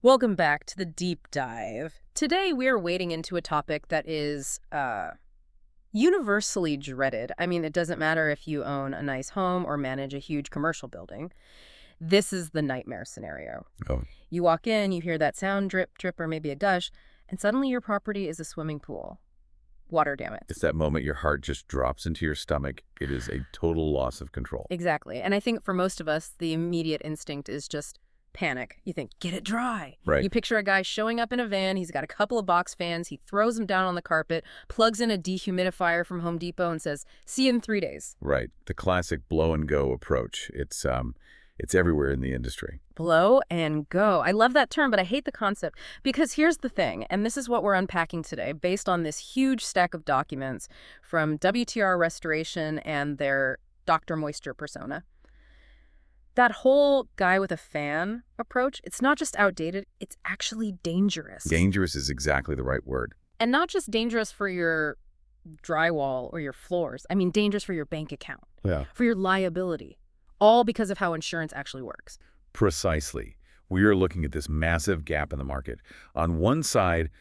Welcome back to the deep dive. Today we are wading into a topic that is universally dreaded. I mean, it doesn't matter if you own a nice home or manage a huge commercial building. This is the nightmare scenario. Oh, You walk in, you hear that sound, drip, drip, or maybe a gush, and suddenly your property is a swimming pool. Water damage. it's that moment your heart just drops into your stomach. It is a total loss of control. Exactly. And I think for most of us, the immediate instinct is just panic. You think, get it dry. Right. You picture a guy showing up in a van. He's got a couple of box fans. He throws them down on the carpet, plugs in a dehumidifier from Home Depot and says, see you in 3 days. Right. The classic blow and go approach. It's everywhere in the industry. Blow and go. I love that term, but I hate the concept because here's the thing, and this is what we're unpacking today based on this huge stack of documents from WTR Restoration and their Dr. Moisture persona. That whole guy with a fan approach, it's not just outdated, it's actually dangerous. Dangerous is exactly the right word. And not just dangerous for your drywall or your floors. I mean, dangerous for your bank account, Yeah. for your liability, all because of how insurance actually works. Precisely. We are looking at this massive gap in the market. On one side,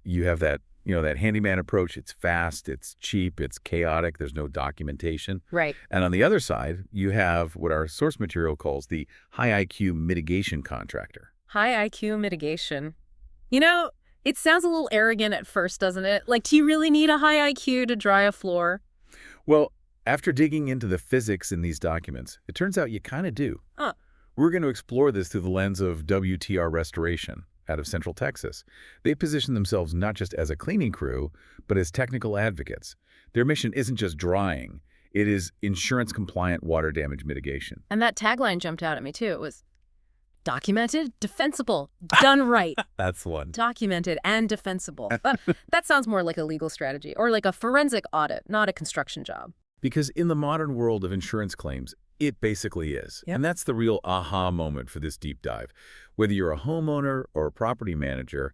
you have that handyman approach. It's fast, it's cheap, it's chaotic, there's no documentation. Right. And on the other side, you have what our source material calls the high IQ mitigation contractor. High IQ mitigation. You know, it sounds a little arrogant at first, doesn't it? Like, do you really need a high IQ to dry a floor? Well, after digging into the physics in these documents, it turns out you kind of do. Huh. We're going to explore this through the lens of WTR Restoration out of Central Texas. They position themselves not just as a cleaning crew, but as technical advocates. Their mission isn't just drying. It is insurance-compliant water damage mitigation. And that tagline jumped out at me, too. It was documented, defensible, done right. That's one. Documented and defensible. That sounds more like a legal strategy or like a forensic audit, not a construction job. Because in the modern world of insurance claims, it basically is. Yep. And that's the real aha moment for this deep dive. Whether you're a homeowner or a property manager,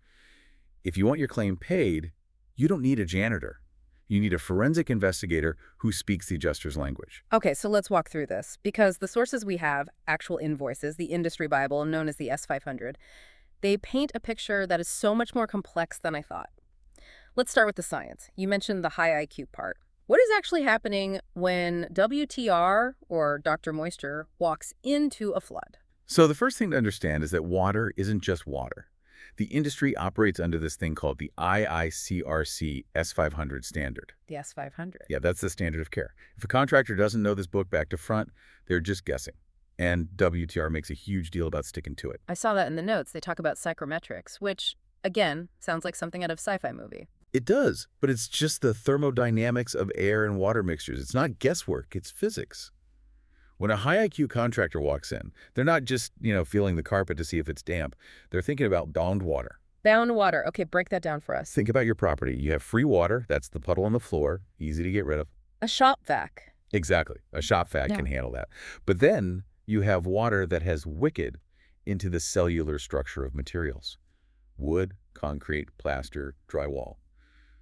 if you want your claim paid, you don't need a janitor. You need a forensic investigator who speaks the adjuster's language. Okay, so let's walk through this because the sources we have, actual invoices, the industry Bible known as the S500, they paint a picture that is so much more complex than I thought. Let's start with the science. You mentioned the high IQ part. What is actually happening when WTR, or Dr. Moisture, walks into a flood? So the first thing to understand is that water isn't just water. The industry operates under this thing called the IICRC S500 standard. The S500. Yeah, that's the standard of care. If a contractor doesn't know this book back to front, they're just guessing. And WTR makes a huge deal about sticking to it. I saw that in the notes. They talk about psychrometrics, which, again, sounds like something out of a sci-fi movie. It does, but it's just the thermodynamics of air and water mixtures. It's not guesswork, it's physics. When a high IQ contractor walks in, they're not just, feeling the carpet to see if it's damp. They're thinking about bound water. Bound water. Okay, break that down for us. Think about your property. You have free water, that's the puddle on the floor, easy to get rid of. A shop vac. Exactly. A shop vac can handle that. But then you have water that has wicked into the cellular structure of materials. Wood, concrete, plaster, drywall.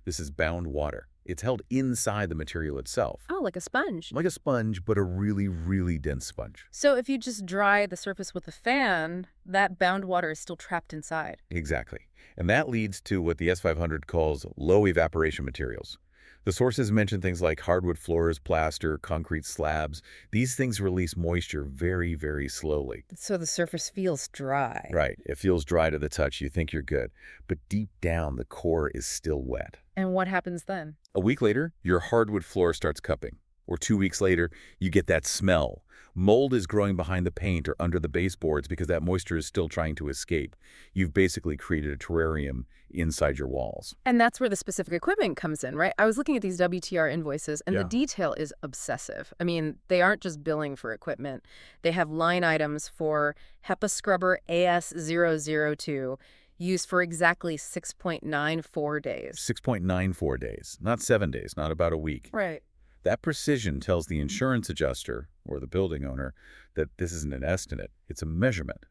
This is bound water. It's held inside the material itself. Oh, like a sponge. Like a sponge, but a really, really dense sponge. So if you just dry the surface with a fan, that bound water is still trapped inside. Exactly. And that leads to what the S500 calls low evaporation materials. The sources mention things like hardwood floors, plaster, concrete slabs. These things release moisture very, very slowly. So the surface feels dry. Right. It feels dry to the touch. You think you're good. But deep down, the core is still wet. And what happens then? A week later, your hardwood floor starts cupping. Or 2 weeks later, you get that smell. Mold is growing behind the paint or under the baseboards because that moisture is still trying to escape. You've basically created a terrarium inside your walls. And that's where the specific equipment comes in, right? I was looking at these WTR invoices, and Yeah. the detail is obsessive. I mean, they aren't just billing for equipment. They have line items for HEPA scrubber AS002, used for exactly 6.94 days. 6.94 days, not 7 days, not about a week. Right. That precision tells the insurance adjuster or the building owner that this isn't an estimate, it's a measurement.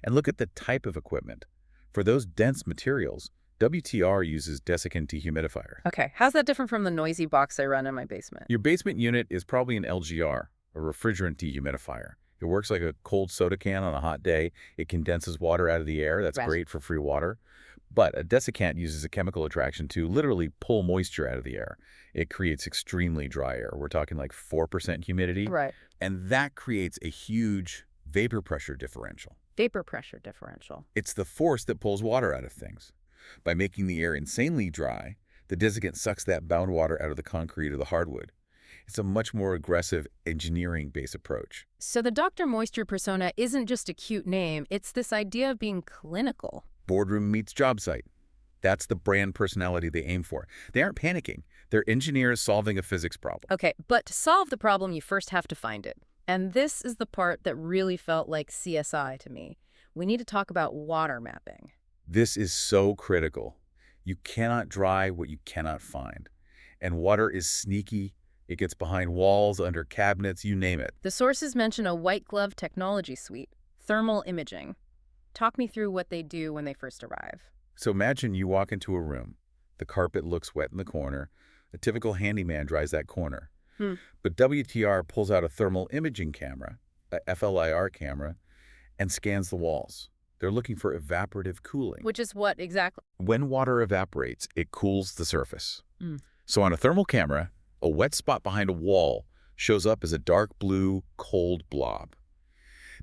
And look at the type of equipment. For those dense materials, WTR uses desiccant dehumidifier. Okay, how's that different from the noisy box I run in my basement? Your basement unit is probably an LGR, a refrigerant dehumidifier. It works like a cold soda can on a hot day. It condenses water out of the air. That's Right. great for free water. But a desiccant uses a chemical attraction to literally pull moisture out of the air. It creates extremely dry air. We're talking like 4% humidity. Right. And that creates a huge vapor pressure differential. Vapor pressure differential. It's the force that pulls water out of things. By making the air insanely dry, the desiccant sucks that bound water out of the concrete or the hardwood. It's a much more aggressive engineering-based approach. So the Dr. Moisture persona isn't just a cute name, it's this idea of being clinical. Boardroom meets job site. That's the brand personality they aim for. They aren't panicking. They're engineers solving a physics problem. Okay, but to solve the problem, you first have to find it. And this is the part that really felt like CSI to me. We need to talk about water mapping. This is so critical. You cannot dry what you cannot find. And water is sneaky. It gets behind walls, under cabinets, you name it. The sources mention a white glove technology suite, thermal imaging. Talk me through what they do when they first arrive. So imagine you walk into a room. The carpet looks wet in the corner. A typical handyman dries that corner. But WTR pulls out a thermal imaging camera, a FLIR camera, and scans the walls. They're looking for evaporative cooling. Which is what exactly? When water evaporates, it cools the surface. So on a thermal camera, a wet spot behind a wall shows up as a dark blue, cold blob.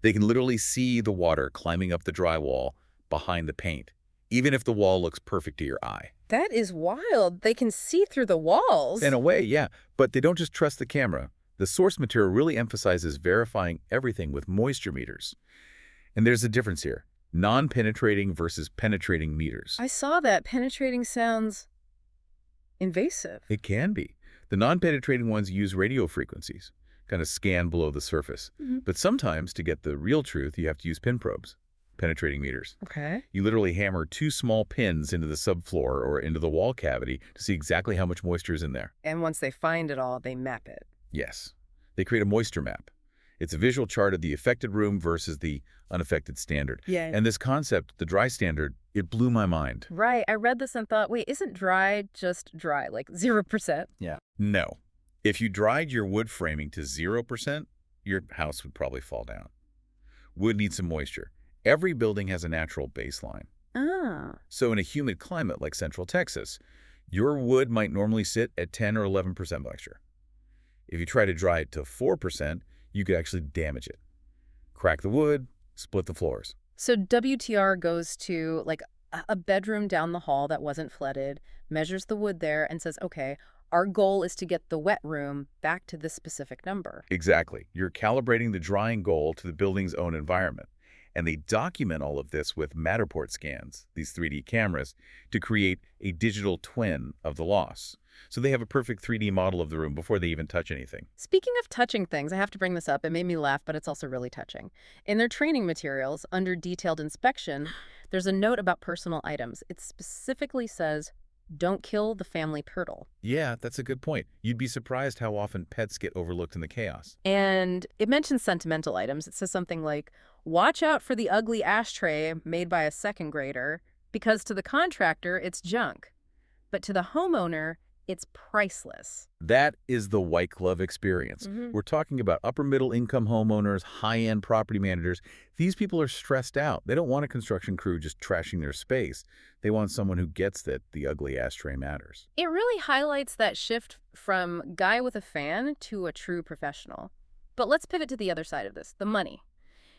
They can literally see the water climbing up the drywall behind the paint, even if the wall looks perfect to your eye. That is wild. They can see through the walls. In a way, yeah, but they don't just trust the camera. The source material really emphasizes verifying everything with moisture meters. And there's a difference here. Non-penetrating versus penetrating meters. I saw that. Penetrating sounds invasive. It can be. The non-penetrating ones use radio frequencies, kind of scan below the surface. But sometimes, to get the real truth, you have to use pin probes, penetrating meters. Okay. You literally hammer 2 small pins into the subfloor or into the wall cavity to see exactly how much moisture is in there. And once they find it all, they map it. Yes. They create a moisture map. It's a visual chart of the affected room versus the unaffected standard. Yeah. And this concept, the dry standard, it blew my mind. Right. I read this and thought, wait, isn't dry just dry, like 0%? Yeah. No. If you dried your wood framing to 0%, your house would probably fall down. Wood needs some moisture. Every building has a natural baseline. Ah. So in a humid climate like Central Texas, your wood might normally sit at 10 or 11% moisture. If you try to dry it to 4%, you could actually damage it. Crack the wood, split the floors. So WTR goes to like a bedroom down the hall that wasn't flooded, measures the wood there and says, okay, our goal is to get the wet room back to this specific number. Exactly. You're calibrating the drying goal to the building's own environment. And they document all of this with Matterport scans, these 3D cameras, to create a digital twin of the loss. So they have a perfect 3D model of the room before they even touch anything. Speaking of touching things, I have to bring this up. It made me laugh, but it's also really touching. In their training materials, under detailed inspection, there's a note about personal items. It specifically says, don't kill the family turtle. Yeah, that's a good point. You'd be surprised how often pets get overlooked in the chaos. And it mentions sentimental items. It says something like, watch out for the ugly ashtray made by a second grader, because to the contractor, it's junk. But to the homeowner, it's priceless. That is the white glove experience. We're talking about upper middle income homeowners, high-end property managers. These people are stressed out. They don't want a construction crew just trashing their space. They want someone who gets that the ugly ashtray matters. It really highlights that shift from guy with a fan to a true professional. But let's pivot to the other side of this, the money.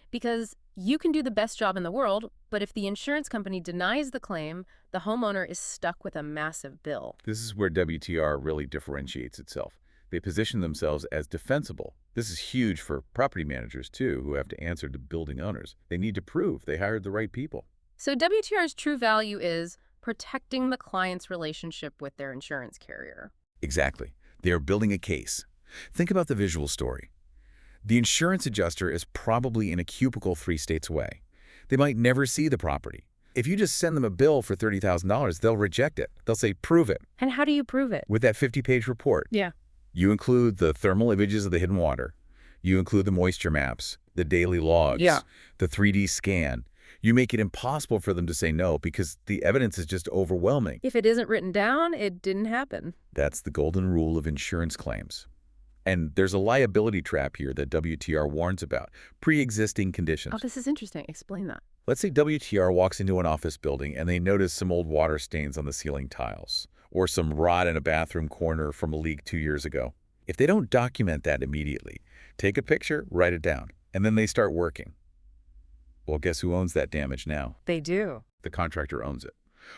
Because you can do the best job in the world, but if the insurance company denies the claim, the homeowner is stuck with a massive bill. This is where WTR really differentiates itself. They position themselves as defensible. This is huge for property managers, too, who have to answer to building owners. They need to prove they hired the right people. So WTR's true value is protecting the client's relationship with their insurance carrier. Exactly. They are building a case. Think about the visual story. The insurance adjuster is probably in a cubicle 3 states away. They might never see the property. If you just send them a bill for $30,000, they'll reject it. They'll say, prove it. And how do you prove it? With that 50-page report. Yeah. You include the thermal images of the hidden water. You include the moisture maps, the daily logs, the 3D scan. You make it impossible for them to say no because the evidence is just overwhelming. If it isn't written down, it didn't happen. That's the golden rule of insurance claims. And there's a liability trap here that WTR warns about, pre-existing Oh, conditions. this is interesting. Explain that. Let's say WTR walks into an office building and they notice some old water stains on the ceiling tiles, or some rot in a bathroom corner from a leak 2 years ago. If they don't document that immediately, take a picture, write it down, and then they start working. Well, guess who owns that damage now? They do. The contractor owns it.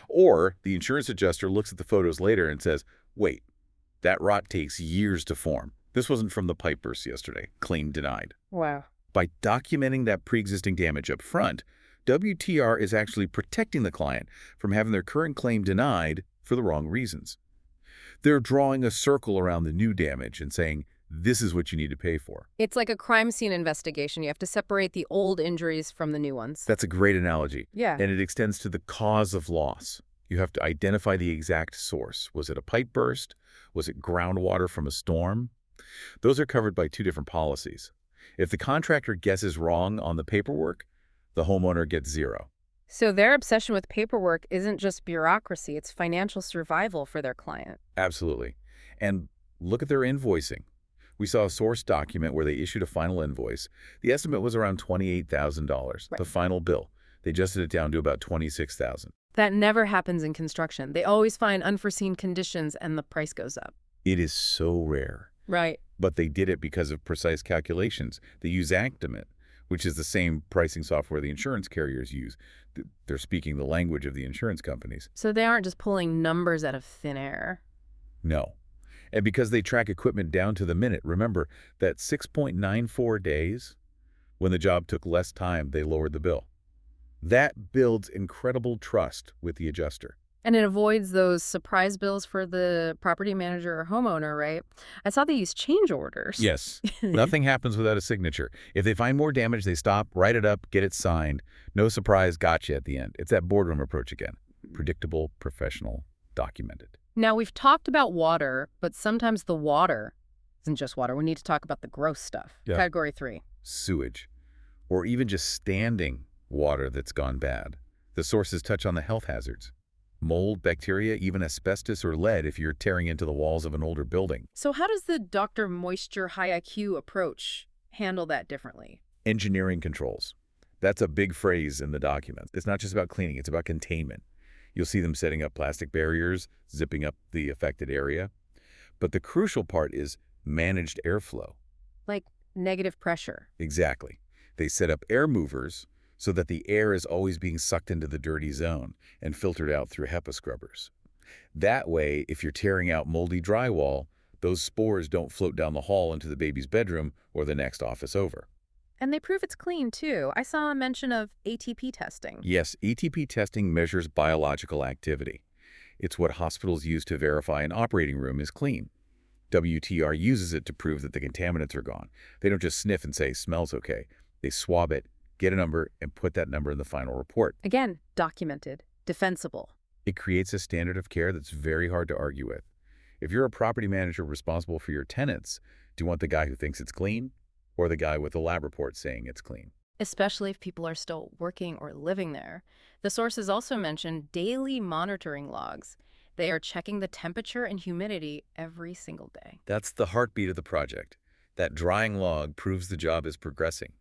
Or the insurance adjuster looks at the photos later and says, wait, that rot takes years to form. This wasn't from the pipe burst yesterday. Claim denied. Wow. By documenting that pre-existing damage up front, WTR is actually protecting the client from having their current claim denied for the wrong reasons. They're drawing a circle around the new damage and saying, this is what you need to pay for. It's like a crime scene investigation. You have to separate the old injuries from the new ones. That's a great analogy. Yeah. And it extends to the cause of loss. You have to identify the exact source. Was it a pipe burst? Was it groundwater from a storm? Those are covered by two different policies. If the contractor guesses wrong on the paperwork, the homeowner gets zero. So their obsession with paperwork isn't just bureaucracy, it's financial survival for their client. Absolutely. And look at their invoicing. We saw a source document where they issued a final invoice. The estimate was around $28,000, Right. the final bill. They adjusted it down to about $26,000. That never happens in construction. They always find unforeseen conditions and the price goes up. It is so rare. Right. But they did it because of precise calculations. They use Actimate, which is the same pricing software the insurance carriers use. They're speaking the language of the insurance companies. So they aren't just pulling numbers out of thin air. No. And because they track equipment down to the minute, remember that 6.94 days, when the job took less time, they lowered the bill. That builds incredible trust with the adjuster. And it avoids those surprise bills for the property manager or homeowner, right? I saw they use change orders. Yes. Nothing happens without a signature. If they find more damage, they stop, write it up, get it signed. No surprise gotcha at the end. It's that boardroom approach again. Predictable, professional, documented. Now, we've talked about water, but sometimes the water isn't just water. We need to talk about the gross stuff. Yeah. Category 3. Sewage, or even just standing water that's gone bad. The sources touch on the health hazards. Mold, bacteria, even asbestos or lead if you're tearing into the walls of an older building. So how does the Dr. Moisture High IQ approach handle that differently? Engineering controls. That's a big phrase in the document. It's not just about cleaning, it's about containment. You'll see them setting up plastic barriers, zipping up the affected area. But the crucial part is managed airflow. Like negative pressure. Exactly. They set up air movers so that the air is always being sucked into the dirty zone and filtered out through HEPA scrubbers. That way, if you're tearing out moldy drywall, those spores don't float down the hall into the baby's bedroom or the next office over. And they prove it's clean, too. I saw a mention of ATP testing. Yes, ATP testing measures biological activity. It's what hospitals use to verify an operating room is clean. WTR uses it to prove that the contaminants are gone. They don't just sniff and say, smells okay. They swab it, get a number, and put that number in the final report. Again, documented, defensible. It creates a standard of care that's very hard to argue with. If you're a property manager responsible for your tenants, do you want the guy who thinks it's clean or the guy with the lab report saying it's clean? Especially if people are still working or living there. The sources also mention daily monitoring logs. They are checking the temperature and humidity every single day. That's the heartbeat of the project. That drying log proves the job is progressing.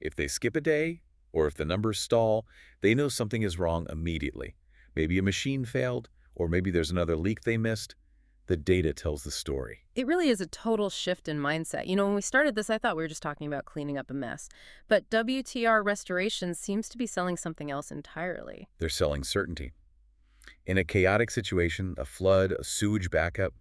If they skip a day, or if the numbers stall, they know something is wrong immediately. Maybe a machine failed, or maybe there's another leak they missed. The data tells the story. It really is a total shift in mindset. You know, when we started this, I thought we were just talking about cleaning up a mess. But WTR Restoration seems to be selling something else entirely. They're selling certainty. In a chaotic situation, a flood, a sewage backup,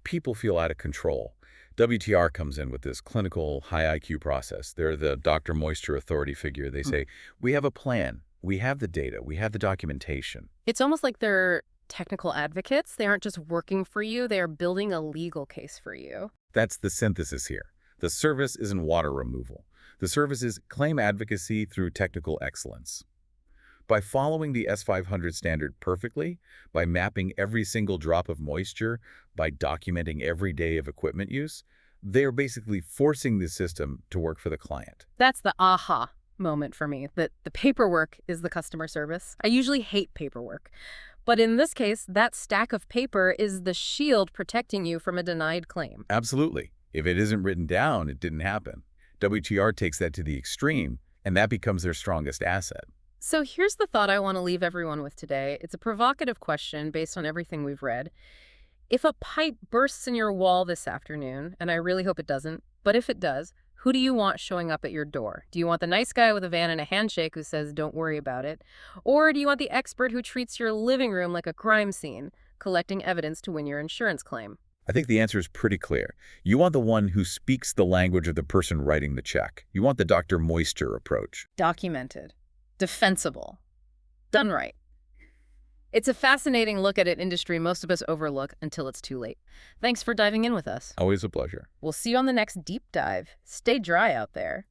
people feel out of control. WTR comes in with this clinical high IQ process. They're the Dr. Moisture authority figure. They say, we have a plan. We have the data. We have the documentation. It's almost like they're technical advocates. They aren't just working for you. They are building a legal case for you. That's the synthesis here. The service isn't water removal. The service is claim advocacy through technical excellence. By following the S500 standard perfectly, by mapping every single drop of moisture, by documenting every day of equipment use, they're basically forcing the system to work for the client. That's the aha moment for me, that the paperwork is the customer service. I usually hate paperwork. But in this case, that stack of paper is the shield protecting you from a denied claim. Absolutely. If it isn't written down, it didn't happen. WTR takes that to the extreme, and that becomes their strongest asset. So here's the thought I want to leave everyone with today. It's a provocative question based on everything we've read. If a pipe bursts in your wall this afternoon, and I really hope it doesn't, but if it does, who do you want showing up at your door? Do you want the nice guy with a van and a handshake who says, don't worry about it? Or do you want the expert who treats your living room like a crime scene, collecting evidence to win your insurance claim? I think the answer is pretty clear. You want the one who speaks the language of the person writing the check. You want the Dr. Moisture approach. Documented. Defensible. Done right. It's a fascinating look at an industry most of us overlook until it's too late. Thanks for diving in with us. Always a pleasure. We'll see you on the next deep dive. Stay dry out there.